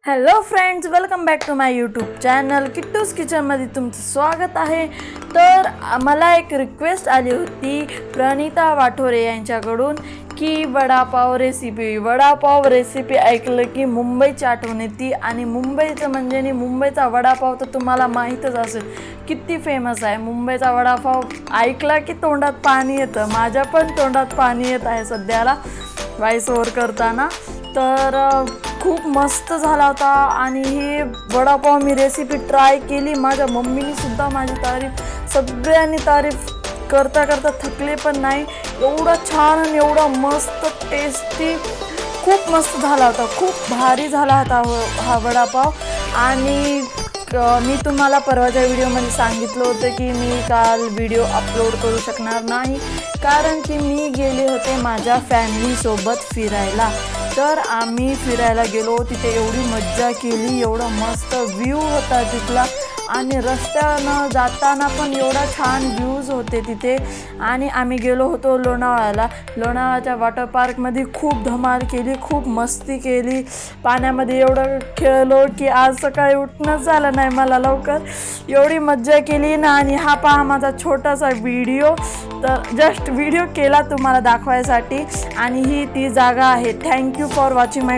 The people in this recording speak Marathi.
Hello friends, welcome back to my YouTube channel Kittu's किचनमध्ये तुमचं स्वागत आहे। तर मला एक रिक्वेस्ट आली होती प्रणिता वाठोरे यांच्याकडून की वडापाव रेसिपी ऐकलं की मुंबईची आठवण येते। आणि मुंबईचं म्हणजे मुंबईचा वडापाव तर तुम्हाला माहीतच असेल किती फेमस आहे। मुंबईचा वडापाव ऐकला की तोंडात पाणी येतं, माझ्या पण तोंडात पाणी येत आहे सध्याला व्हॉइस ओव्हर करताना। तर खूप मस्त झाला होता आणि ही वडापाव मी रेसिपी ट्राय केली। माझ्या मम्मीने सुद्धा माझी तारीफ, सगळ्यांनी तारीफ करता करता थकले पण नाही। एवढा छान आणि एवढा मस्त टेस्टी, खूप मस्त झाला होता, खूप भारी झाला होता हा वडापाव। आणि मी तुम्हाला परवाच्या व्हिडिओमध्ये सांगितलं होतं की मी काल व्हिडिओ अपलोड करू शकणार नाही कारण की मी गेले होते माझ्या फॅमिलीसोबत फिरायला। तर आम्ही फिरायला गेलो, तिथे एवढी मज्जा केली, एवढा मस्त व्ह्यू होता तिथला आणि रस्त्यानं जाताना पण एवढा छान व्ह्यूज होते तिथे। आणि आम्ही गेलो होतो लोणावळ्याला, लोणावळ्याच्या वॉटर पार्कमध्ये खूप धमाल केली, खूप मस्ती केली, पाण्यामध्ये एवढं खेळलो की आज सकाळी उठणंच झालं नाही मला लवकर, एवढी मज्जा केली ना। आणि हा पहा माझा छोटासा व्हिडिओ, तर जस्ट व्हिडिओ केला तुम्हाला दाखवायसाठी। आणि ही ती जागा आहे। Thank you for watching my